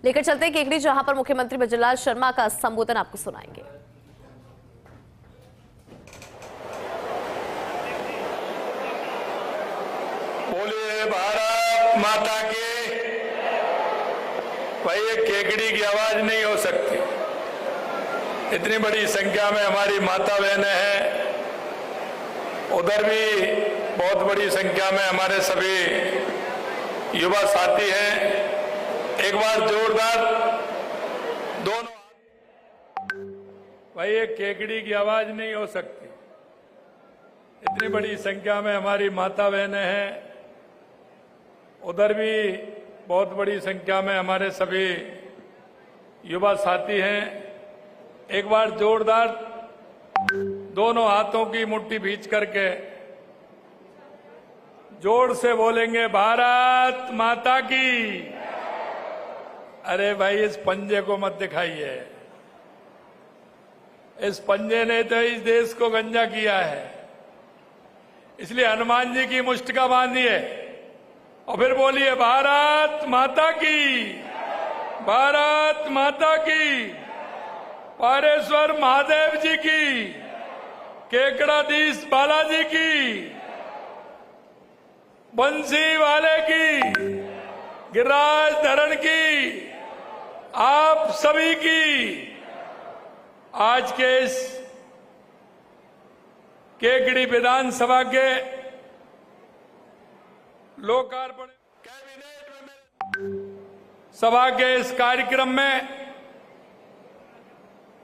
लेकर चलते हैं केकड़ी, जहां पर मुख्यमंत्री भजनलाल शर्मा का संबोधन आपको सुनाएंगे। बोलिए भारत माता की। भाई ये केकड़ी की आवाज नहीं हो सकती। इतनी बड़ी संख्या में हमारी माता बहनें हैं, उधर भी बहुत बड़ी संख्या में हमारे सभी युवा साथी हैं। एक बार जोरदार दोनों। भाई ये केकड़ी की आवाज नहीं हो सकती। इतनी बड़ी संख्या में हमारी माता बहनें हैं, उधर भी बहुत बड़ी संख्या में हमारे सभी युवा साथी हैं। एक बार जोरदार दोनों हाथों की मुट्ठी भींच करके जोर से बोलेंगे भारत माता की। अरे भाई इस पंजे को मत दिखाइए। इस पंजे ने तो इस देश को गंजा किया है। इसलिए हनुमान जी की मुष्टिका बांधिए और फिर बोलिए भारत माता की, भारत माता की, पारेश्वर महादेव जी की, केकड़ाधीश बालाजी की, बंसी वाले की, गिरिराज धरण की, आप सभी की। आज के इस केकड़ी विधानसभा के लोकार्पण सभा के इस कार्यक्रम में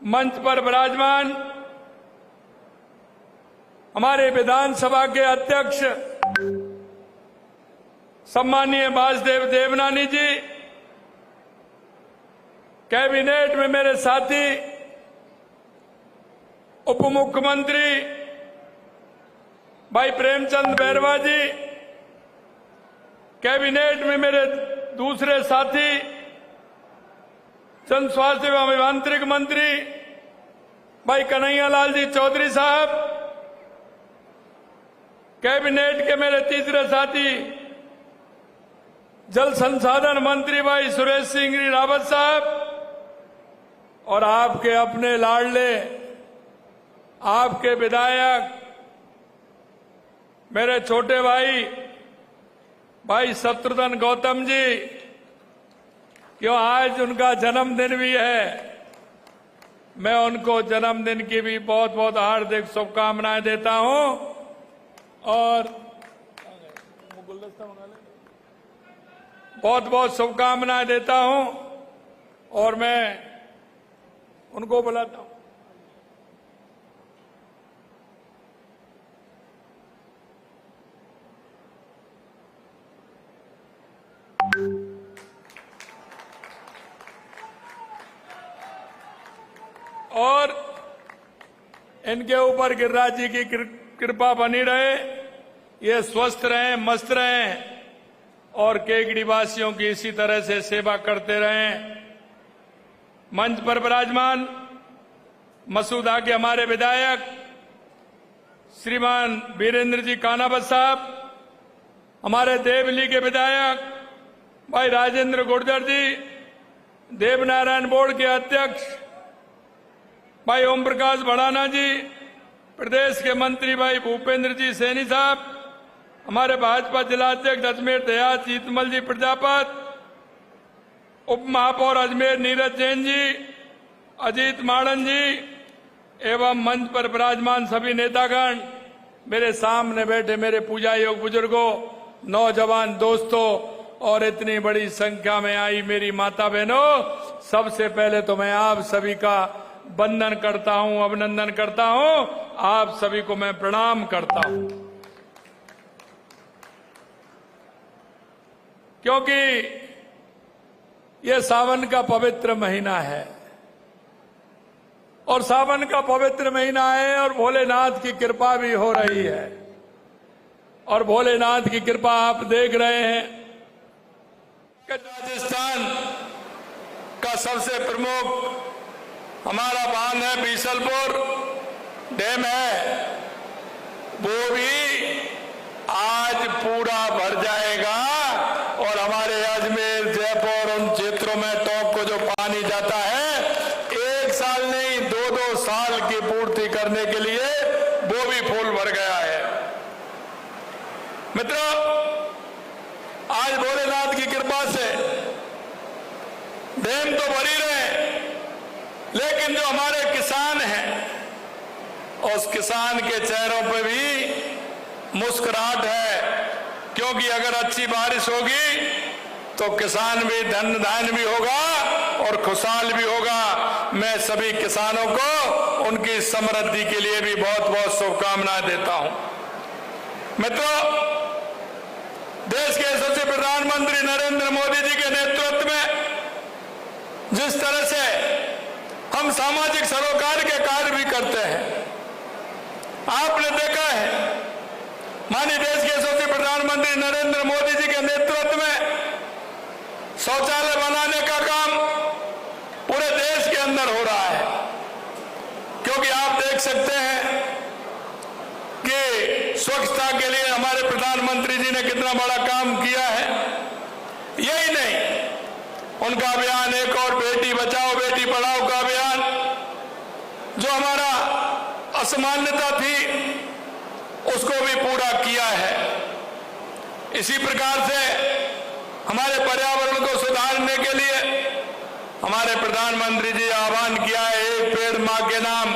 मंच पर विराजमान हमारे विधानसभा के अध्यक्ष सम्मानीय वासुदेव देवनानी जी, कैबिनेट में मेरे साथी उप मुख्यमंत्री भाई प्रेमचंद बैरवा जी, कैबिनेट में मेरे दूसरे साथी जन स्वास्थ्य एवं अभियांत्रिक मंत्री भाई कन्हैयालाल जी चौधरी साहब, कैबिनेट के मेरे तीसरे साथी जल संसाधन मंत्री भाई सुरेश सिंह रावत साहब, और आपके अपने लाडले आपके विधायक मेरे छोटे भाई भाई शत्रुघ्न गौतम जी, क्यों आज उनका जन्मदिन भी है। मैं उनको जन्मदिन की भी बहुत बहुत हार्दिक शुभकामनाएं देता हूं और बहुत बहुत शुभकामनाएं देता हूं और मैं उनको बुलाता हूं। और इनके ऊपर गिरिराज जी की कृपा बनी रहे, ये स्वस्थ रहें, मस्त रहें और केकड़ी वासियों की इसी तरह से सेवा करते रहें। मंच पर विराजमान मसूदा के हमारे विधायक श्रीमान वीरेंद्र जी कानावत साहब, हमारे देवली के विधायक भाई राजेंद्र गुर्जर जी, देवनारायण बोर्ड के अध्यक्ष भाई ओम प्रकाश भड़ाना जी, प्रदेश के मंत्री भाई भूपेंद्र जी सैनी साहब, हमारे भाजपा जिलाध्यक्ष अजमेर देहात जीतमल जी प्रजापत, उप महापौर अजमेर नीरज जैन जी, अजीत माड़न जी एवं मंच पर विराजमान सभी नेतागण, मेरे सामने बैठे मेरे पूजा योग बुजुर्गों, नौजवान दोस्तों और इतनी बड़ी संख्या में आई मेरी माता बहनों, सबसे पहले तो मैं आप सभी का वंदन करता हूं, अभिनंदन करता हूं। आप सभी को मैं प्रणाम करता हूं, क्योंकि यह सावन का पवित्र महीना है और सावन का पवित्र महीना है और भोलेनाथ की कृपा भी हो रही है। और भोलेनाथ की कृपा आप देख रहे हैं कि राजस्थान का सबसे प्रमुख हमारा बांध है, बीसलपुर डैम है, वो भी आज पूरा भर जाएगा और हमारे अजमेर जयपुर उन क्षेत्रों में टॉप पानी जाता है, 1 साल नहीं 2-2 साल की पूर्ति करने के लिए वो भी फूल भर गया है। मित्रों, आज भोलेनाथ की कृपा से डैम तो भरी रहे, लेकिन जो हमारे किसान हैं उस किसान के चेहरों पे भी मुस्कुराहट है, क्योंकि अगर अच्छी बारिश होगी तो किसान भी धन धान्य भी होगा और खुशहाल भी होगा। मैं सभी किसानों को उनकी समृद्धि के लिए भी बहुत बहुत शुभकामनाएं देता हूं। मित्रों, देश के यशस्वी प्रधानमंत्री नरेंद्र मोदी जी के नेतृत्व में जिस तरह से हम सामाजिक सरोकार के कार्य भी करते हैं, आपने देखा है माननीय देश के यशस्वी प्रधानमंत्री नरेंद्र मोदी जी के नेतृत्व में शौचालय बनाने का काम पूरे देश के अंदर हो रहा है। क्योंकि आप देख सकते हैं कि स्वच्छता के लिए हमारे प्रधानमंत्री जी ने कितना बड़ा काम किया है। यही नहीं, उनका अभियान एक और बेटी बचाओ बेटी पढ़ाओ का अभियान, जो हमारा असमानता थी उसको भी पूरा किया है। इसी प्रकार से हमारे पर्यावरण को सुधारने के लिए हमारे प्रधानमंत्री जी आह्वान किया है, एक पेड़ मां के नाम,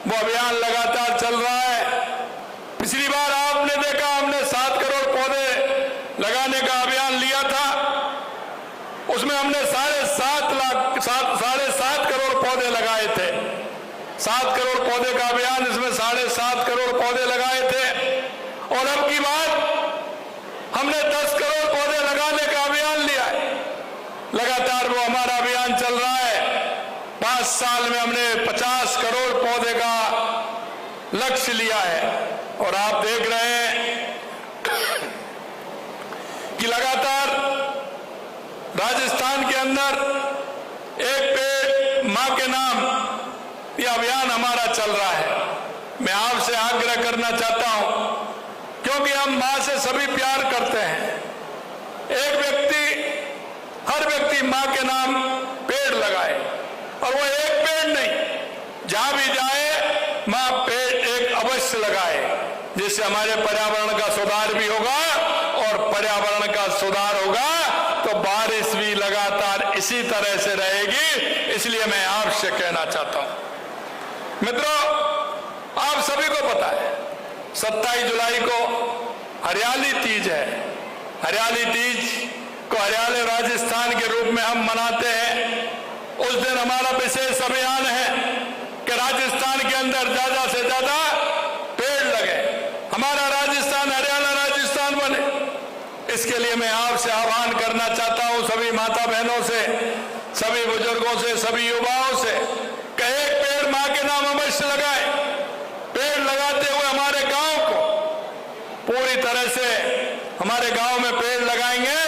वो अभियान लगातार चल रहा है। पिछली बार आपने देखा हमने 7 करोड़ पौधे लगाने का अभियान लिया था, उसमें हमने 7.5 करोड़ पौधे लगाए थे। 7 करोड़ पौधे का अभियान, इसमें 7.5 करोड़ पौधे लगाए थे। और अब की बार हमने 10 करोड़ पौधे लगाने का अभियान लिया है। लगातार वो हमारा अभियान चल रहा है। 5 साल में हमने 50 करोड़ पौधे का लक्ष्य लिया है। और आप देख रहे हैं कि लगातार राजस्थान के अंदर एक पेड़ मां के नाम ये अभियान हमारा चल रहा है। मैं आपसे आग्रह करना चाहता हूं, क्योंकि हम मां से सभी प्यार करते हैं। हर व्यक्ति मां के नाम पेड़ लगाए, और वो एक पेड़ नहीं, जहां भी जाए मां पेड़ एक अवश्य लगाए, जिससे हमारे पर्यावरण का सुधार भी होगा। और पर्यावरण का सुधार होगा तो बारिश भी लगातार इसी तरह से रहेगी। इसलिए मैं आपसे कहना चाहता हूं मित्रों, आप सभी को पता है 27 जुलाई को हरियाली तीज है। हरियाली तीज को हरियाली राजस्थान के रूप में हम मनाते हैं। उस दिन हमारा विशेष अभियान है कि राजस्थान के अंदर ज्यादा से ज्यादा पेड़ लगे, हमारा राजस्थान हरियाणा राजस्थान बने। इसके लिए मैं आपसे आह्वान करना चाहता हूं, सभी माता बहनों से, सभी बुजुर्गों से, सभी युवाओं से, कि एक पेड़ मां के नाम अवश्य लगाए। पेड़ लगाते हुए हमारे गांव को पूरी तरह से, हमारे गांव में पेड़ लगाएंगे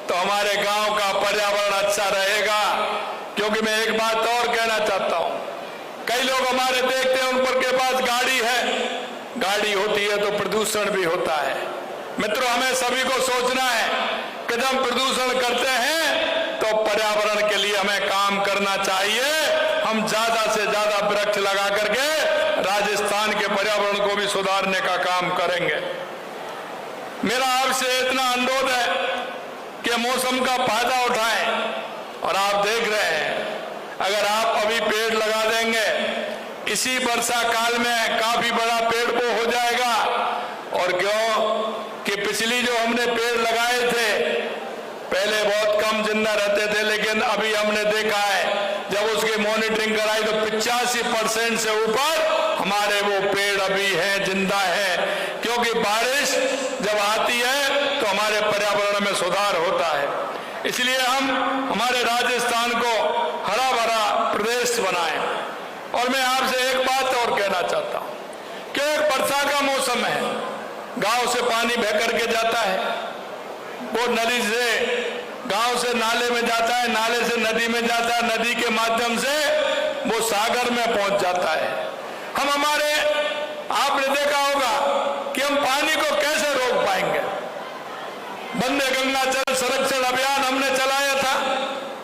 तो हमारे गांव का पर्यावरण अच्छा रहेगा। क्योंकि मैं एक बात और कहना चाहता हूं, कई लोग हमारे देखते हैं उन पर के पास गाड़ी है, गाड़ी होती है तो प्रदूषण भी होता है। मित्रों, हमें सभी को सोचना है कि जब प्रदूषण करते हैं तो पर्यावरण के लिए हमें काम करना चाहिए। हम ज्यादा से ज्यादा वृक्ष लगा करके राजस्थान के पर्यावरण को भी सुधारने का काम करेंगे। मेरा आपसे इतना अनुरोध है कि मौसम का फायदा उठाएं। और आप देख रहे हैं, अगर आप अभी पेड़ लगा देंगे, इसी वर्षा काल में काफी बड़ा पेड़ को हो जाएगा। और क्यों कि पिछली जो हमने पेड़ लगाए थे, पहले बहुत कम जिंदा रहते थे, लेकिन अभी हमने देखा है जब उसकी मॉनिटरिंग कराई तो 85% से ऊपर हमारे वो पेड़ अभी हैं, जिंदा है। क्योंकि बारिश जब आती है तो हमारे पर्यावरण में सुधार होता है। इसलिए हम हमारे राजस्थान को हरा भरा प्रदेश बनाएं। और मैं आपसे एक बात और कहना चाहता हूं कि वर्षा का मौसम है, गांव से पानी बह करके जाता है, वो नदी से गांव से नाले में जाता है, नाले से नदी में जाता है, नदी के माध्यम से वो सागर में पहुंच जाता है। हम हमारे, आपने देखा होगा कि हम पानी को कैसे रोक पाएंगे। वंदे गंगा जल संरक्षण अभियान हमने चलाया था,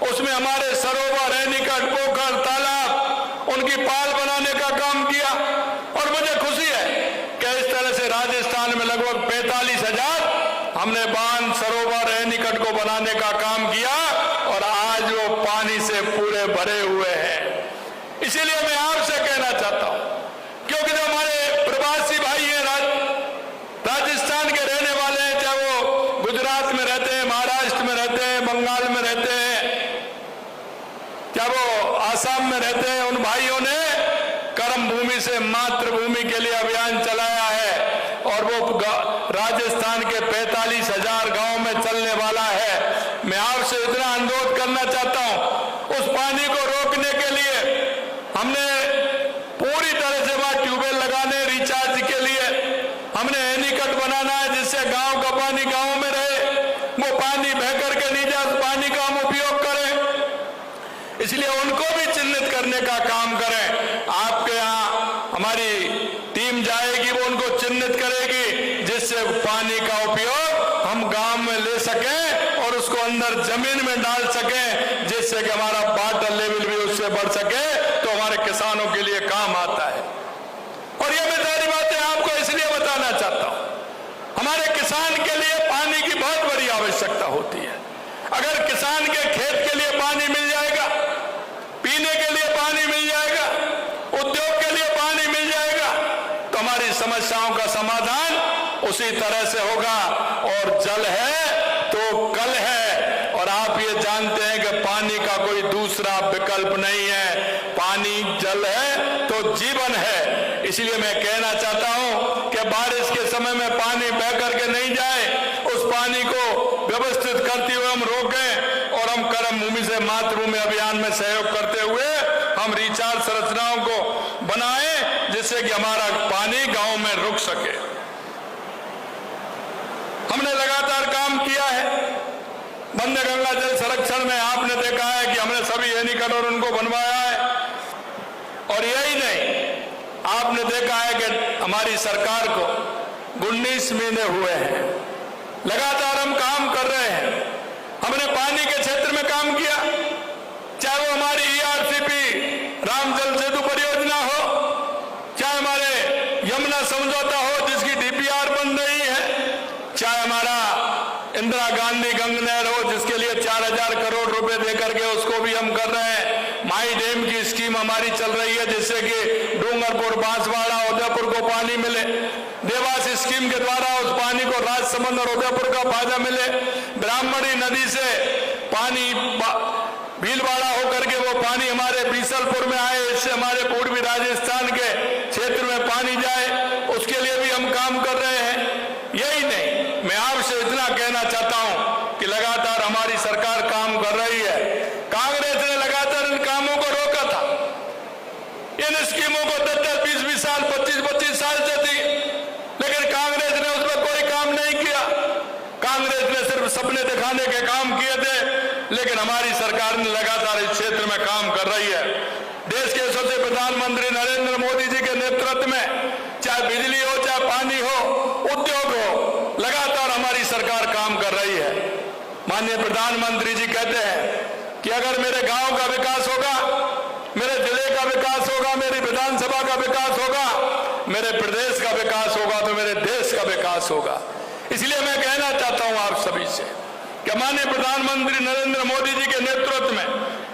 उसमें हमारे सरोवर, रेनीकट, पोखर, तालाब, उनकी पाल बनाने का काम किया। और मुझे खुशी है कि इस तरह से राजस्थान में लगभग 45,000 हमने बांध, सरोवर, रेनीकट को बनाने का काम किया और आज वो पानी से पूरे भरे हुए हैं। इसीलिए मैं आपसे कहना चाहता हूं, क्योंकि जो हमारे प्रवासी भाई हैं, राजस्थान के रहने वाले हैं, चाहे वो गुजरात में रहते हैं, महाराष्ट्र में रहते हैं, बंगाल में रहते हैं, चाहे वो आसाम में रहते हैं, उन भाइयों ने कर्म भूमि से मातृभूमि के लिए अभियान चलाया है और वो राजस्थान के 45,000 गांव में चलने वाला है। मैं आपसे इतना अनुरोध करना चाहता हूं, उस पानी को रोकने के लिए हमने पूरी तरह से वहां ट्यूबवेल लगाने, रिचार्ज के लिए हमने एनीकट बनाना है, जिससे गांव का पानी गांव में रहे, वो पानी बह करके नहीं जाए, उस पानी का हम उपयोग करें। इसलिए उनको भी चिन्हित करने का काम करें। आपके यहाँ हमारी टीम जाएगी, वो उनको चिन्हित करेगी, जिससे पानी का उपयोग हम गांव में ले सकें और उसको अंदर जमीन में डाल सकें, जिससे कि हमारा वाटर लेवल भी उससे बढ़ सके, तो हमारे किसानों के लिए काम आता है। और ये मैं सारी बातें आपको इसलिए बताना चाहता हूं, हमारे किसान के लिए पानी की बहुत बड़ी आवश्यकता होती है। अगर किसान के खेत के लिए पानी मिल जाएगा, पीने के लिए पानी मिल जाएगा, उद्योग के लिए पानी मिल जाएगा, तो हमारी समस्याओं का समाधान उसी तरह से होगा। और जल है तो कल है, और आप ये जानते हैं कि पानी का कोई दूसरा विकल्प नहीं है। पानी जल है तो जीवन है। इसलिए मैं कहना चाहता हूं कि बारिश के समय में पानी बह करके नहीं जाए, उस पानी को व्यवस्थित करते हुए हम रोकें और हम कर्म भूमि से मातृभूमि अभियान में सहयोग करते हुए हम रिचार्ज संरचनाओं को बनाएं, जिससे कि हमारा पानी गांव में रुक सके। हमने लगातार काम किया है वंदे गंगा जल संरक्षण में। आपने देखा है कि हमने सभी एनीकट और उनको बनवाया है। और यही नहीं, आपने देखा है कि हमारी सरकार को 19 महीने हुए हैं, लगातार हम काम कर रहे हैं। हमने पानी के क्षेत्र में काम किया, चाहे वो हमारी ERCP राम जल सेतु परियोजना हो, चाहे हमारे यमुना समझौता हो जिसकी DPR बन रही है, चाहे हमारा इंदिरा गांधी गंगा नहर हो जिसके लिए 4,000 करोड़ रुपए देकर के उसको भी हम कर रहे हैं। माई डैम की स्कीम हमारी चल रही है, जिससे कि डूंगरपुर, बांसवाड़ा, उदयपुर को पानी मिले। देवास स्कीम के द्वारा उस पानी को राजसमंद और उदयपुर का फायदा मिले। ब्राह्मणी नदी से पानी भीलवाड़ा होकर के वो पानी हमारे बीसलपुर में आए, इससे हमारे पूर्वी राजस्थान के क्षेत्र में पानी जाए, उसके लिए भी हम काम कर रहे हैं। यही नहीं, मैं आपसे इतना कहना चाहता हूं कि लगातार हमारी सरकार काम कर रही है। कांग्रेस ने लगातार इन कामों को रोका था, इन स्कीमों को 10-10, 20-20 साल, 25-25 साल से थी, लेकिन कांग्रेस ने उसमें कोई काम नहीं किया। कांग्रेस ने सिर्फ सपने दिखाने के काम किए थे, लेकिन हमारी सरकार ने लगातार इस क्षेत्र में काम कर रही है। देश के यशस्वी प्रधानमंत्री नरेंद्र मोदी जी के नेतृत्व में चाहे बिजली हो, चाहे पानी हो, उद्योग हो, लगातार हमारी सरकार काम कर रही है। माननीय प्रधानमंत्री जी कहते हैं कि अगर मेरे गांव का विकास होगा, मेरे जिले का विकास होगा, मेरी विधानसभा का विकास होगा, मेरे प्रदेश का विकास होगा, तो मेरे देश का विकास होगा। इसलिए मैं कहना चाहता हूं आप सभी से कि माननीय प्रधानमंत्री नरेंद्र मोदी जी के नेतृत्व में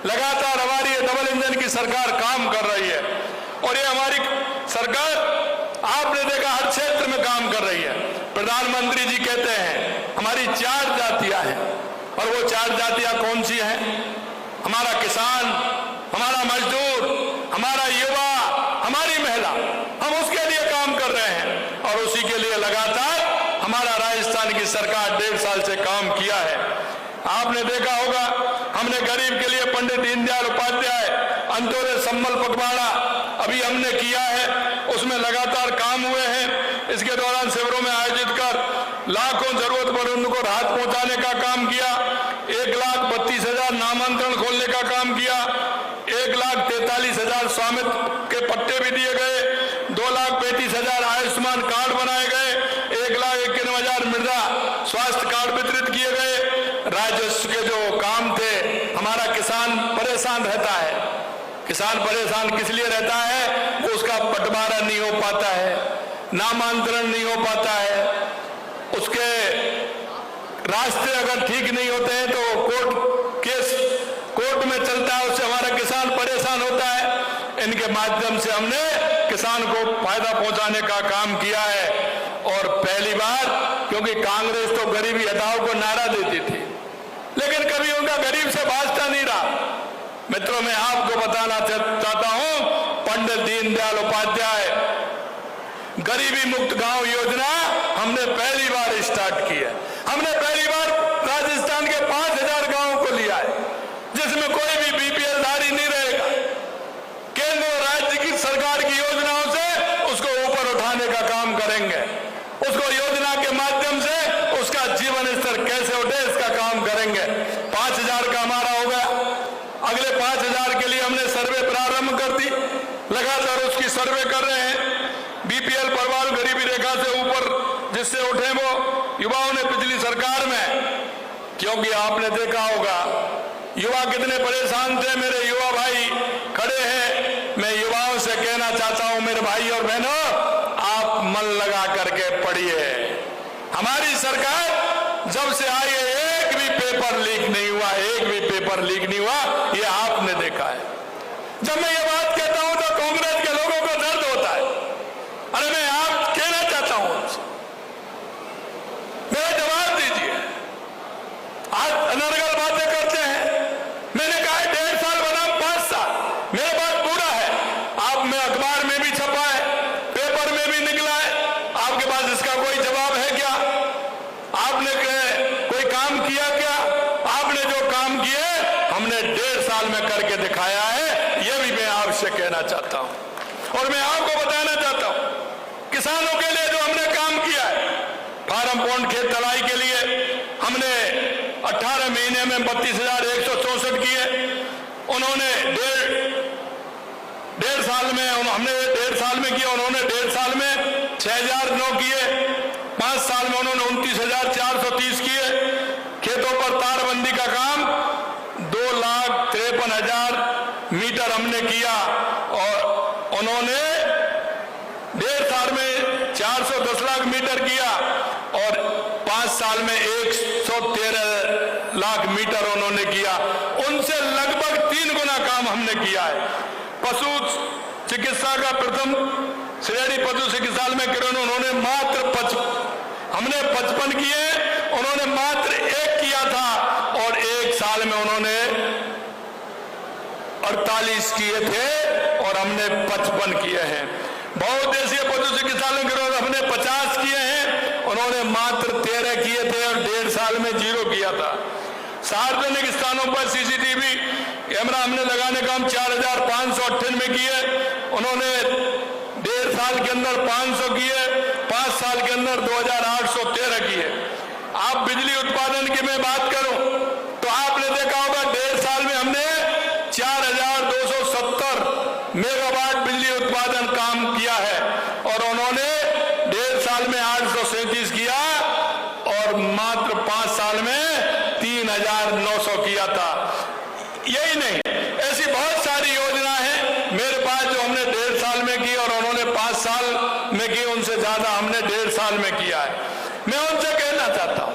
लगातार हमारी ये डबल इंजन की सरकार काम कर रही है। और ये हमारी सरकार, आपने देखा, हर क्षेत्र में काम कर रही है। प्रधानमंत्री जी कहते हैं हमारी 4 जातियां हैं, और वो 4 जातियां कौन सी हैं? हमारा किसान, हमारा मजदूर, हमारा युवा, हमारी महिला, हम उसके लिए काम कर रहे हैं। और उसी के लिए लगातार हमारा राजस्थान की सरकार 1.5 साल से काम किया है। आपने देखा होगा, हमने गरीब के लिए पंडित दीनदयाल उपाध्याय अंत्योदय संबल पखवाड़ा अभी हमने किया है, उसमें लगातार काम हुए हैं। इसके दौरान शिविरों में आयोजित कर लाखों जरूरतमंदों को राहत पहुंचाने का काम किया। 1,32,000 नामांतरण खोलने का काम किया। 1,43,000 स्वामित्व के पट्टे भी दिए गए। 2,35,000 आयुष्मान कार्ड बनाए गए। 1,51,000 मृदा स्वास्थ्य कार्ड वितरित किए गए। राजस्व के जो काम थे, हमारे हमारा किसान परेशान रहता है। किसान परेशान किस लिए रहता है? वो उसका बंटवारा नहीं हो पाता है, नामांतरण नहीं हो पाता है, उसके रास्ते अगर ठीक नहीं होते हैं तो कोर्ट में चलता है, उससे हमारा किसान परेशान होता है। इनके माध्यम से हमने किसान को फायदा पहुंचाने का काम किया है। और पहली बार, क्योंकि कांग्रेस तो गरीबी हटाओ को नारा देती थी, लेकिन कभी उनका गरीब से वास्ता नहीं रहा। मित्रों, मैं आपको बताना चाहता हूं, पंडित दीनदयाल उपाध्याय गरीबी मुक्त गांव योजना हमने पहली बार स्टार्ट की है। हमने पहली बार राजस्थान के 5000 गांवों को लिया है, जिसमें कोई भी बीपीएल धारी नहीं रहेगा। केंद्र और राज्य की सरकार की योजनाओं से उसको ऊपर उठाने का काम करेंगे। उसको योजना के माध्यम से उसका जीवन स्तर कैसे उठे, इसका काम करेंगे। 5000 का हमारा हो गया। अगले 5000 के लिए हमने सर्वे प्रारंभ कर दी, लगातार उसकी सर्वे कर रहे हैं। बीपीएल परिवार गरीबी रेखा से ऊपर जिससे उठे वो युवाओं ने पिछली सरकार में, क्योंकि आपने देखा होगा युवा कितने परेशान थे। मेरे युवा भाई खड़े हैं, मैं युवाओं से कहना चाहता हूं, मेरे भाई और बहनों, आप मन लगा करके पढ़िए। हमारी सरकार जब से आई है, एक भी पेपर लीक नहीं हुआ, एक भी पेपर लीक नहीं हुआ, ये आपने देखा है। जब मैं ये बात कहता हूं तो कांग्रेस के लोगों को दर्द होता है। अरे मैं आप कहना चाहता हूं, मेरा जवाब दीजिए। आज अनर्गल बातें करते हैं। मैंने कहा 1.5 साल बनाम 5 साल, मेरे पास पूरा है। आप में अखबार में भी छपा है, पेपर में भी निकला है। आपके पास इसका कोई जवाब है क्या? आपने कोई काम किया क्या? आपने जो काम किए हमने 1.5 साल में करके दिखाया है, यह भी मैं आपसे कहना चाहता हूं। और मैं आपको बताना चाहता हूं, किसानों के लिए जो हमने काम किया है, फार्म पॉन्ड खेत तलाई के लिए हमने 18 महीने में 32,164 किए। उन्होंने डेढ़ साल में, हमने 1.5 साल में किया, उन्होंने 1.5 साल में 6,009 किए। 5 साल में उन्होंने 29,430 किए। खेतों पर तारबंदी का काम 2,53,000 मीटर हमने किया। और उन्होंने 1.5 साल में 410 लाख मीटर किया और 5 साल में 113 लाख मीटर उन्होंने किया। उनसे लगभग 3 गुना काम हमने किया है। पशु चिकित्सा का प्रथम श्रेणी पशु चिकित्सालय में किरण उन्होंने मात्र 55 किए, उन्होंने मात्र 1 किया था। और 1 साल में उन्होंने 48 किए थे और हमने 55 किए हैं। बहुउद्देशीय पशु चिकित्सालय के हमने 50 किए हैं, उन्होंने मात्र 13 किए थे और 1.5 साल में 0 किया था। सार्वजनिक स्थानों पर सीसीटीवी कैमरा हमने लगाने का हम 4,598 किए, उन्होंने 1.5 साल के अंदर 500 किए। 5 साल के अंदर 2,813 किए। आप बिजली उत्पादन की मैं बात करूं तो आपने देखा होगा 1.5 साल में हमने 4,270 मेगावाट बिजली उत्पादन काम किया है और उन्होंने 1.5 साल में 837 किया और मात्र 5 साल में 3,900 किया था। यही नहीं, ऐसी बहुत सारी योजना है मेरे पास जो हमने 1.5 साल में की और उन्होंने 5 साल में की, उनसे ज्यादा हमने 1.5 साल में किया है। मैं उनसे कहना चाहता हूं,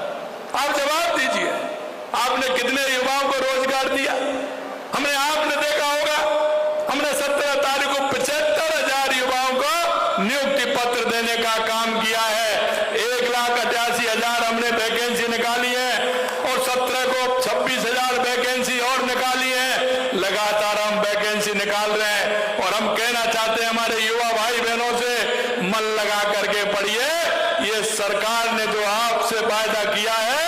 आप जवाब दीजिए, आपने कितने युवाओं को रोजगार दिया? हमने, आपने देखा होगा, हमने 17 तारीख को 75,000 युवाओं को नियुक्ति पत्र देने का काम किया है। 1,88,000 हमने वैकेंसी निकाली है और 17 को 26,000 वैकेंसी और निकाली है। लगातार हम वैकेंसी निकाल रहे हैं और हम कहना चाहते हैं हमारे युवा भाई बहनों से, मन लगा करके पढ़िए। ये सरकार ने जो आपसे वायदा किया है,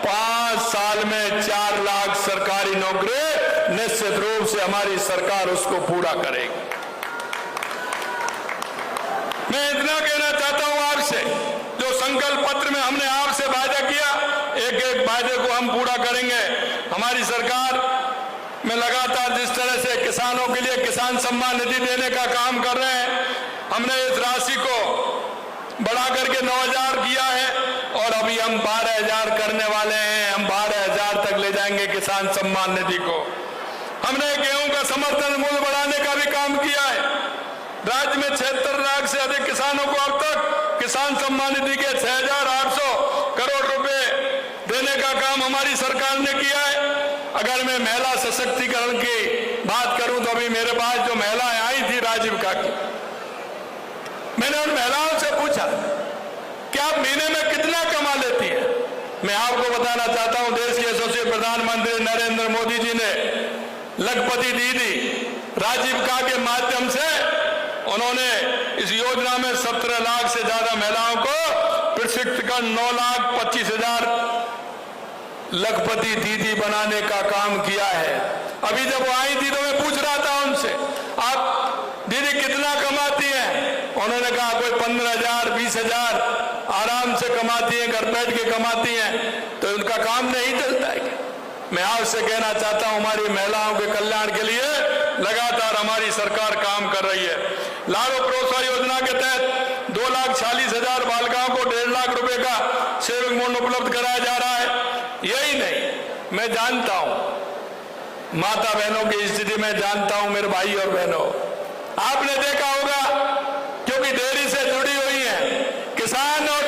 5 साल में 4 लाख सरकारी नौकरी, निश्चित रूप से हमारी सरकार उसको पूरा करेगी। मैं इतना कहना चाहता हूं आपसे, जो संकल्प पत्र में हमने आपसे वायदा किया, एक एक वायदे को हम पूरा करेंगे। हमारी सरकार में लगातार जिस तरह से किसानों के लिए किसान सम्मान निधि देने का काम कर रहे हैं, हमने इस राशि को बढ़ा करके 9,000 किया है। और अभी हम 12,000 करने वाले हैं। हम 12,000 तक ले जाएंगे किसान सम्मान निधि को। हमने गेहूं का समर्थन मूल्य बढ़ाने का भी काम किया है। राज्य में 76 लाख से अधिक किसानों को अब तक किसान सम्मान निधि के 6,800 करोड़ रुपए देने का काम हमारी सरकार ने किया है। अगर मैं महिला सशक्तिकरण की बात करूं तो अभी मेरे पास जो महिलाएं आई थी राजीविका की, मैंने उन महिलाओं से पूछा कि आप महीने में कितना कमा लेती हैं। मैं आपको बताना चाहता हूं, देश के यशस्वी प्रधानमंत्री नरेंद्र मोदी जी ने लखपति दीदी राजीविका के माध्यम से उन्होंने इस योजना में 17 लाख से ज्यादा महिलाओं को प्रशिक्षण 9,25,000 लखपति दीदी बनाने का काम किया है। अभी जब वो आई थी तो मैं पूछ रहा था उनसे, आप दीदी कितना कमाती हैं? उन्होंने कहा कोई 15,000 20,000 आराम से कमाती हैं, घर बैठ के कमाती हैं। तो उनका काम नहीं चलता है। मैं आपसे कहना चाहता हूं, हमारी महिलाओं के कल्याण के लिए लगातार हमारी सरकार काम कर रही है। लाडो प्रोत्साहन योजना के तहत 2,46,000 बालिकाओं को 1.5 लाख रुपए का सेविंग बोनस उपलब्ध कराया जा रहा है। यही नहीं, मैं जानता हूं माता बहनों की स्थिति में, जानता हूं मेरे भाई और बहनों, आपने देखा होगा क्योंकि डेयरी से जुड़ी हुई है, किसान और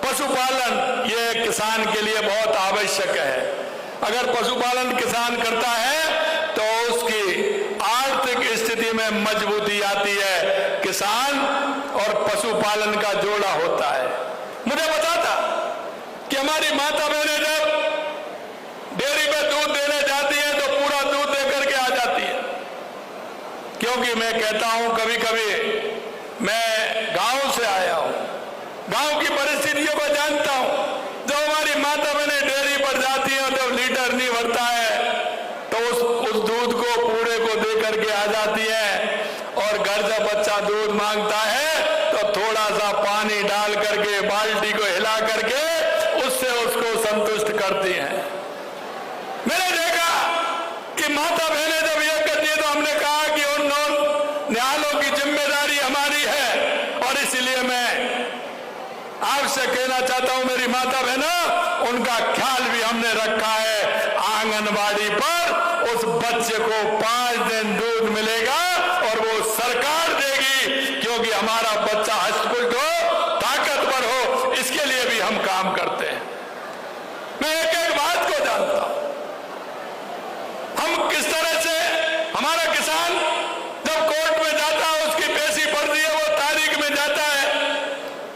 पशुपालन ये किसान के लिए बहुत आवश्यक है। अगर पशुपालन किसान करता है तो उसकी आर्थिक स्थिति में मजबूती आती है। किसान और पशुपालन का जोड़ा होता है। मुझे पता था कि हमारी माता बहनें जब डेयरी पे दूध देने जाती हैं तो पूरा दूध दे करके आ जाती है। क्योंकि मैं कहता हूं, कभी कभी मैं गांव से आया हूं, गांव की परिस्थितियों को जानता हूं। जब हमारी माता बहनें डेयरी पर जाती हैं, जब लीटर नहीं भरता है तो उस दूध को पूरे को दे करके आ जाती है। और घर जब बच्चा दूध मांगता है तो थोड़ा सा पानी डाल करके, बाल्टी को हिला करके उससे उसको संतुष्ट करती हैं। मैंने देखा कि माता बहनें जब ये करती है तो हमने कहा कि उन न्यायालयों की जिम्मेदारी हमारी है। और इसलिए मैं आपसे कहना चाहता हूं, मेरी माता बहनों, उनका ख्याल भी हमने रखा है। आंगनबाड़ी पर उस बच्चे को 5 दिन दूध मिलेगा और वो सरकार देगी, क्योंकि हमारा बच्चा हष्ट-पुष्ट हो, ताकतवर हो, इसके लिए भी हम काम करते हैं। मैं एक एक बात को जानता हूं, हम किस तरह से, हमारा किसान जब कोर्ट में जाता है, उसकी पेशी पड़ती है, वो तारीख में जाता है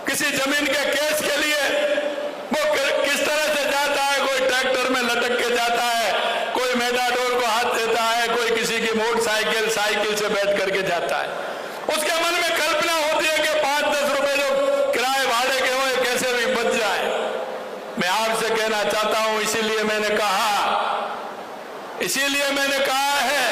किसी जमीन के केस के लिए, वो किस तरह से जाता है। कोई ट्रैक्टर में लटक के जाता है, कोई मैटाडोर को हाथ देता है, कोई किसी की मोटरसाइकिल साइकिल से बैठ करके जाता है। उसके मन में कल्पना होती है कि 5-10 रुपए जो किराए भाड़े के हो कैसे भी बच जाए। मैं आपसे कहना चाहता हूं, इसीलिए मैंने कहा है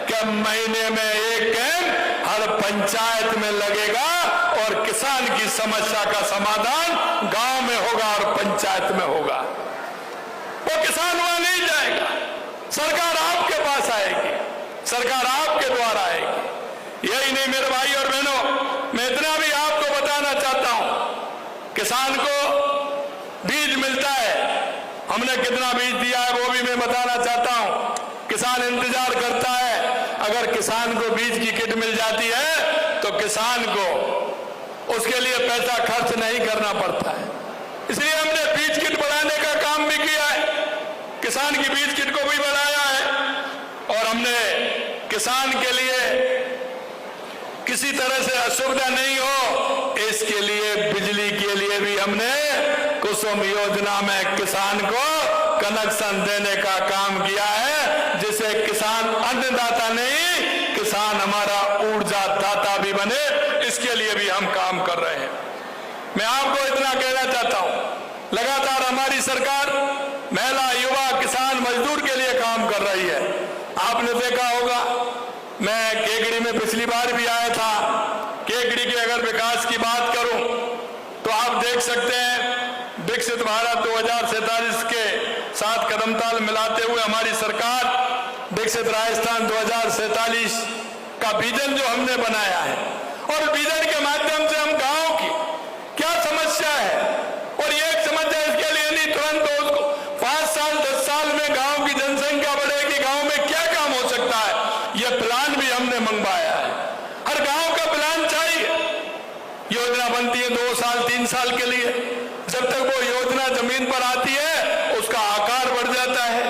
कि महीने में एक कैंप हर पंचायत में लगेगा और किसान की समस्या का समाधान गांव में होगा और पंचायत में होगा। वो किसान वहां नहीं जाएगा, सरकार आपके पास आएगी, सरकार आपके द्वारा आएगी। यही नहीं मेरे भाई और बहनों, मैं इतना भी आपको बताना चाहता हूं, किसान को बीज मिलता है, हमने कितना बीज दिया है वो भी मैं बताना चाहता हूं। किसान इंतजार करता है, अगर किसान को बीज की किट मिल जाती है तो किसान को उसके लिए पैसा खर्च नहीं करना पड़ता है। इसलिए हमने बीज किट बढ़ाने का काम भी किया है, किसान की बीज किट को भी बढ़ाया है। और हमने किसान के लिए किसी तरह से असुविधा नहीं हो, इसके लिए बिजली के लिए भी हमने कुसुम योजना में किसान को कनेक्शन देने का काम किया है, जिससे किसान अन्नदाता नहीं, किसान हमारा ऊर्जा दाता भी बने। इसके लिए भी हम काम कर रहे हैं। मैं आपको इतना कहना चाहता हूं, लगातार हमारी सरकार महिला, युवा, किसान, मजदूर के लिए काम कर रही है। आपने देखा होगा, मैं केकड़ी में पिछली बार भी आया था। केकड़ी के अगर विकास की बात करूं तो आप देख सकते हैं, विकसित भारत 2047 के साथ कदमताल मिलाते हुए हमारी सरकार विकसित राजस्थान 2047 का विजन जो हमने बनाया है, और विजन के माध्यम से हम गांव की क्या समस्या है, और ये समझ जाए इसके लिए नहीं, तुरंत उसको 5 साल 10 साल में गांव की जनसंख्या बढ़ेगी, गांव में क्या काम हो सकता है, यह प्लान भी हमने मंगवाया है। हर गांव का प्लान चाहिए। योजना बनती है 2 साल 3 साल के लिए, जब तक वो योजना जमीन पर आती है उसका आकार बढ़ जाता है,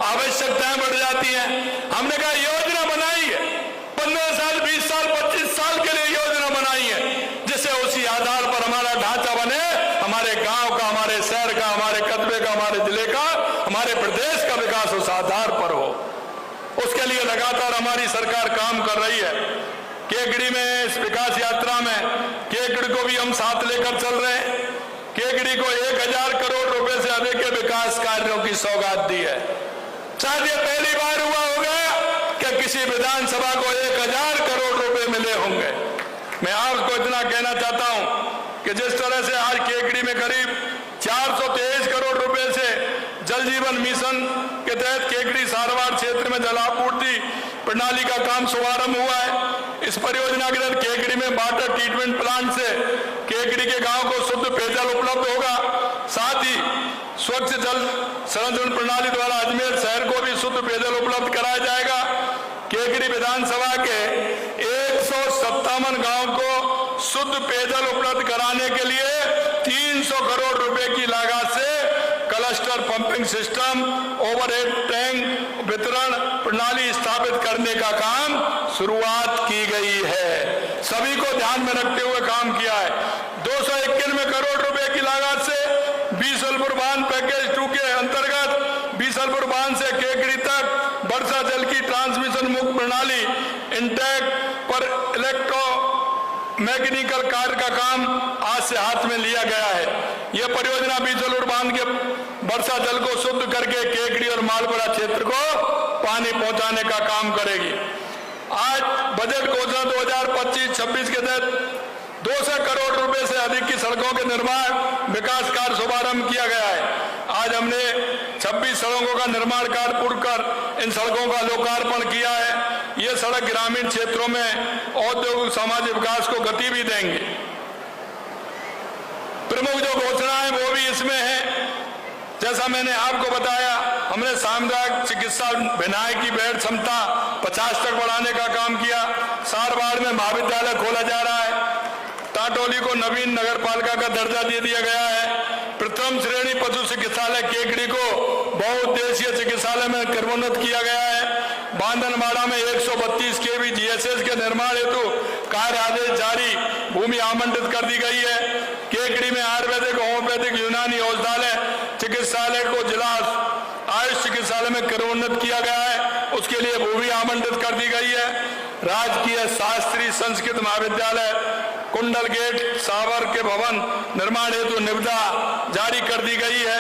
आवश्यकताएं बढ़ जाती हैं। हमने कहा योजना बनाई है, 15 साल 20 साल 25 साल के लिए योजना बनाई है, जिससे उसी आधार पर हमारा ढांचा बने, हमारे गांव का, हमारे शहर का, हमारे कस्बे का, हमारे जिले का, हमारे प्रदेश का विकास उस आधार पर हो। उसके लिए लगातार हमारी सरकार काम कर रही है। केकड़ी में इस विकास यात्रा में केकड़ी को भी हम साथ लेकर चल रहे हैं। केकड़ी को 1000 करोड़ रुपए से अधिक के विकास कार्यों की सौगात दी है। शायद ये पहली बार हुआ होगा कि किसी विधानसभा को 1000 करोड़ रुपए मिले होंगे। मैं आपको इतना कहना चाहता हूं कि जिस तरह से आज केकड़ी में करीब 423 करोड़ रुपए से जल जीवन मिशन के तहत केकड़ी सारवाड़ क्षेत्र में जलापूर्ति प्रणाली का काम शुभारंभ हुआ है। इस परियोजना के तहत केकड़ी में वाटर ट्रीटमेंट प्लांट से केकड़ी के गांव को शुद्ध पेयजल उपलब्ध होगा। साथ ही स्वच्छ जल संरक्षण प्रणाली द्वारा अजमेर शहर को भी शुद्ध पेयजल उपलब्ध कराया जाएगा। केकड़ी विधानसभा के 157 गांव को शुद्ध पेयजल उपलब्ध कराने के लिए 300 करोड़ रुपए की लागत से cluster pumping system, overhead tank वितरण प्रणाली स्थापित करने का काम शुरुआत की गई है। सभी को ध्यान में रखते हुए काम किया है। 291 करोड़ रुपए की लागत से बीसलपुर बांध पैकेज 2 के अंतर्गत बीसलपुर बांध से केकड़ी तक वर्षा जल की ट्रांसमिशन मुक्त प्रणाली इंटैक पर इलेक्ट्रो मैकेनिकल कार्य का काम आज से हाथ में लिया गया है। यह परियोजना बीसलपुर बांध के वर्षा जल को शुद्ध करके केकड़ी और मालपुरा क्षेत्र को पानी पहुंचाने का काम करेगी। आज बजट घोषणा 2025-26 के तहत 200 करोड़ रुपए से अधिक की सड़कों के निर्माण विकास कार्य शुभारंभ किया गया है। आज हमने 26 सड़कों का निर्माण कार्य पूर्ण कर इन सड़कों का लोकार्पण किया है। ये सड़क ग्रामीण क्षेत्रों में औद्योगिक सामाजिक विकास को गति भी देंगे। प्रमुख जो घोषणाएं वो भी इसमें है। जैसा मैंने आपको बताया, हमने सामुदायिक चिकित्सा विनायक की बेड क्षमता 50 तक बढ़ाने का काम किया। सारवाड़ में महाविद्यालय खोला जा रहा है। टाटोली को नवीन नगरपालिका का दर्जा दे दिया गया है। प्रथम श्रेणी पशु चिकित्सालय केकड़ी को बहुउद्देशीय चिकित्सालय में क्रमोन्नत किया गया है। बांधनवाड़ा में 132 kV GSS के निर्माण हेतु कार्य आदेश जारी, भूमि आवंटित कर दी गई है। केकड़ी में आयुर्वेदिक, होम्योपैथिक, यूनानी औषधालय चिकित्सालय को जिला आयुष चिकित्सालय में क्रमोन्नत किया गया है, उसके लिए भूमि आवंटित कर दी गई है। राजकीय शास्त्रीय संस्कृत महाविद्यालय कुंडल गेट सावर के भवन निर्माण हेतु निविदा जारी कर दी गई है।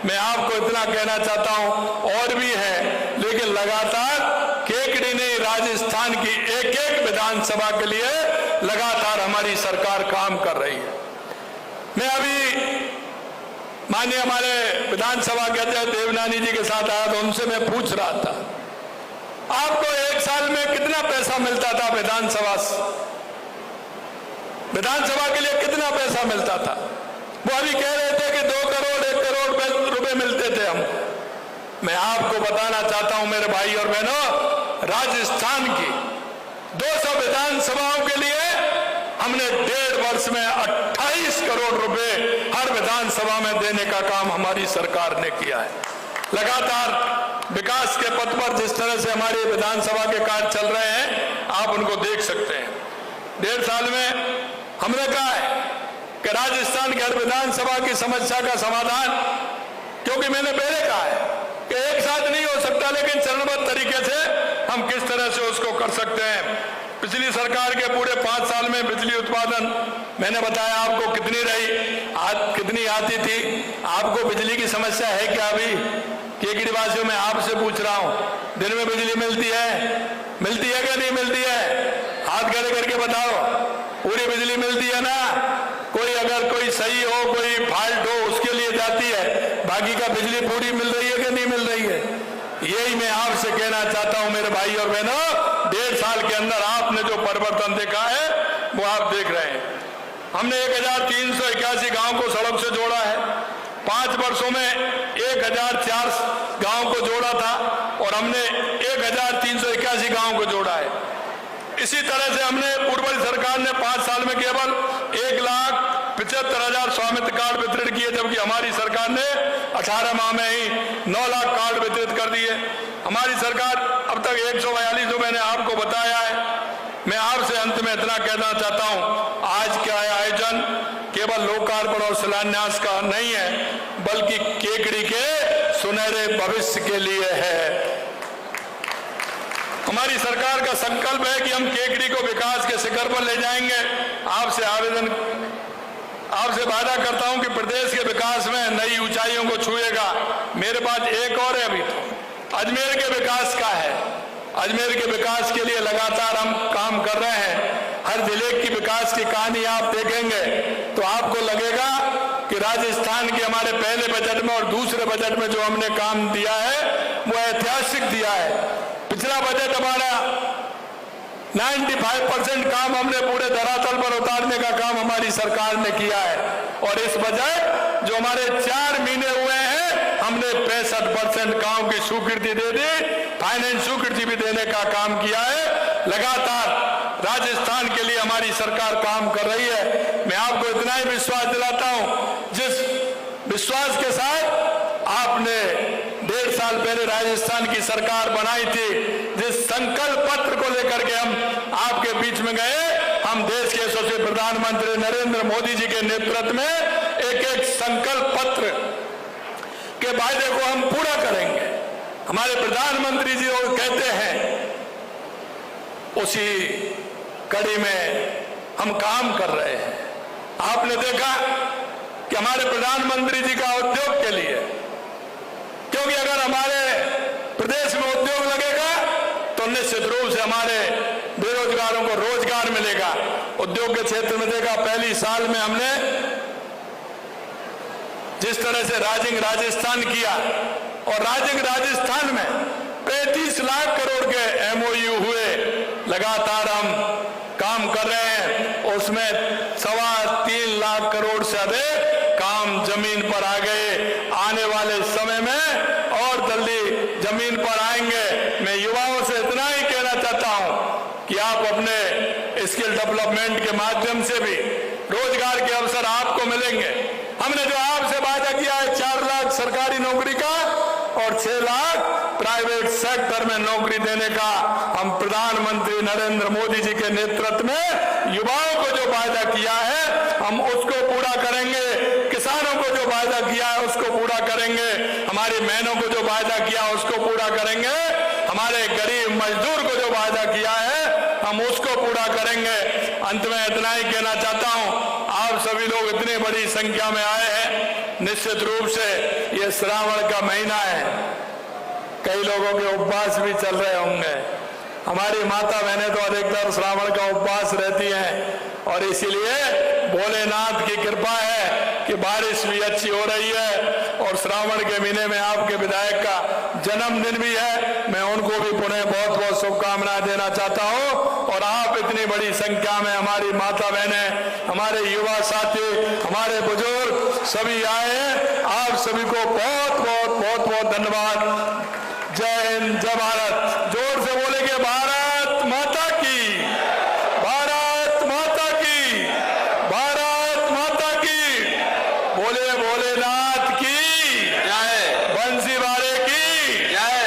मैं आपको इतना कहना चाहता हूं, और भी है, लेकिन लगातार केकड़ी ने राजस्थान की एक विधानसभा के लिए लगातार हमारी सरकार काम कर रही है। मैं अभी माननीय हमारे विधानसभा के अध्यक्ष देवनानी जी के साथ आया तो उनसे मैं पूछ रहा था, आपको 1 साल में कितना पैसा मिलता था विधानसभा के लिए कितना पैसा मिलता था? वो अभी कह रहे थे कि 2 करोड़ 1 करोड़ रुपए मिलते थे हम। मैं आपको बताना चाहता हूं मेरे भाई और बहनों, राजस्थान की 200 विधानसभाओं के लिए हमने 1.5 वर्ष में 28 करोड़ रुपए हर विधानसभा में देने का काम हमारी सरकार ने किया है। लगातार विकास के पथ पर जिस तरह से हमारी विधानसभा के कार्य चल रहे हैं, आप उनको देख सकते हैं। 1.5 साल में हमने कहा है कि राजस्थान की हर विधानसभा की समस्या का समाधान, क्योंकि मैंने पहले कहा है कि एक साथ नहीं हो सकता, लेकिन चरणबद्ध तरीके से हम किस तरह से उसको कर सकते हैं। पिछली सरकार के पूरे 5 साल में बिजली उत्पादन मैंने बताया आपको कितनी रही, कितनी आती थी। आपको बिजली की समस्या है क्या? अभी केकड़ी वासियों में आपसे पूछ रहा हूं, दिन में बिजली मिलती है क्या नहीं मिलती है? हाथ खड़े करके बताओ, पूरी बिजली मिलती है ना? कोई अगर कोई सही हो, कोई फॉल्ट हो, उसके लिए जाती है, बाकी का बिजली पूरी मिल रही है कि नहीं मिल रही है? यही मैं आपसे कहना चाहता हूं मेरे भाई और बहनों, 1.5 साल के अंदर आपने जो परिवर्तन देखा है वो आप देख रहे हैं। हमने 1381 गांव को सड़क से जोड़ा है। 5 वर्षों में 1004 गांव को जोड़ा था और हमने 1381 गांव को जोड़ा है। इसी तरह से हमने पूर्व सरकार ने 5 साल में केवल 1,75,000 स्वामित्व कार्ड वितरित किए, जबकि हमारी सरकार ने 18 माह में ही 9 लाख कार्ड वितरित कर दिए। हमारी सरकार अब तक 142 जो मैंने आपको बताया है। मैं आपसे अंत में इतना कहना चाहता हूं, आज का आयोजन केवल लोकार्पण और शिलान्यास का नहीं है, बल्कि केकड़ी के सुनहरे भविष्य के लिए है। हमारी सरकार का संकल्प है कि हम केकड़ी को विकास के शिखर पर ले जाएंगे। आपसे वादा करता हूं कि प्रदेश के विकास में नई ऊंचाइयों को छुएगा। मेरे पास एक और है, अभी तो अजमेर के विकास का है। अजमेर के विकास के लिए लगातार हम काम कर रहे हैं। हर जिले की विकास की कहानी आप देखेंगे तो आपको लगेगा कि राजस्थान के हमारे पहले बजट में और दूसरे बजट में जो हमने काम दिया है वो ऐतिहासिक दिया है। पिछला बजट हमारा 95% काम हमने पूरे धरातल पर उतारने का काम हमारी सरकार ने किया है और इस बजट जो हमारे 4 महीने हुए हैं हमने 65% काम की स्वीकृति दे दी, फाइनेंस स्वीकृति भी देने का काम किया है। लगातार राजस्थान के लिए हमारी सरकार काम कर रही है। मैं आपको इतना ही विश्वास दिलाता हूं, जिस विश्वास के साथ आपने 1.5 साल पहले राजस्थान की सरकार बनाई थी, जिस संकल्प पत्र को लेकर के हम आपके बीच में गए, हम देश के यशस्वी प्रधानमंत्री नरेंद्र मोदी जी के नेतृत्व में एक संकल्प पत्र के वायदे को हम पूरा करेंगे। हमारे प्रधानमंत्री जी वो कहते हैं, उसी कड़ी में हम काम कर रहे हैं। आपने देखा कि हमारे प्रधानमंत्री जी का उद्योग के लिए, क्योंकि अगर हमारे प्रदेश में उद्योग लगेगा तो निश्चित रूप से हमारे बेरोजगारों को रोजगार मिलेगा। उद्योग के क्षेत्र में देखा, पहली साल में हमने जिस तरह से राजिंग राजस्थान किया और राजिंग राजस्थान में 35 लाख करोड़ के MOU हुए। लगातार हम काम कर रहे हैं, उसमें 3.25 लाख करोड़ से अधिक काम जमीन पर आ गए। आने वाले समय में और जल्दी जमीन पर आएंगे। मैं युवाओं से इतना ही कहना चाहता हूं कि आप अपने स्किल डेवलपमेंट के माध्यम से भी रोजगार के अवसर आपको मिलेंगे। हमने जो आपसे वादा किया है 4 लाख सरकारी नौकरी का और 6 लाख प्राइवेट सेक्टर में नौकरी देने का, हम प्रधानमंत्री नरेंद्र मोदी जी के नेतृत्व में युवाओं को जो वादा किया है हम उसको पूरा करेंगे। किसानों को जो वादा किया है उसको पूरा करेंगे। हमारी बहनों को जो वादा किया उसको पूरा करेंगे। हमारे गरीब मजदूर को जो वादा किया है हम उसको पूरा करेंगे। अंत में इतना ही कहना चाहता हूं, आप सभी लोग इतनी बड़ी संख्या में आए हैं। निश्चित रूप से ये श्रावण का महीना है, कई लोगों के उपवास भी चल रहे होंगे। हमारी माता बहनें तो अधिकतर श्रावण का उपवास रहती हैं और इसीलिए भोलेनाथ की कृपा है कि बारिश भी अच्छी हो रही है और श्रावण के महीने में आपके विधायक का जन्मदिन भी है। मैं उनको भी पुनः बहुत बहुत शुभकामनाएं देना चाहता हूं और आप इतनी बड़ी संख्या में हमारी माता बहनें, हमारे युवा साथी, हमारे बुजुर्ग सभी आए हैं। आप सभी को बहुत बहुत बहुत बहुत धन्यवाद। जय हिंद, जय भारत। जोर से बोलेंगे, भारत माता की, भारत माता की, भारत माता की। बोले भोलेनाथ की जय, बंसी वाले की जय।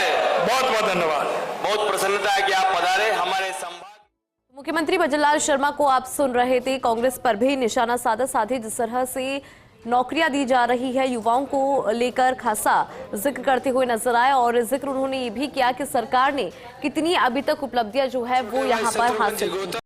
बहुत बहुत धन्यवाद। बहुत प्रसन्नता है कि आप पधारे हमारे संवाद। मुख्यमंत्री भजनलाल शर्मा को आप सुन रहे थे। कांग्रेस पर भी निशाना साधा। साथ ही जिस तरह से नौकरियां दी जा रही है युवाओं को लेकर खासा जिक्र करते हुए नजर आए और जिक्र उन्होंने ये भी किया कि सरकार ने कितनी अभी तक उपलब्धियां जो है वो यहाँ पर हासिल की।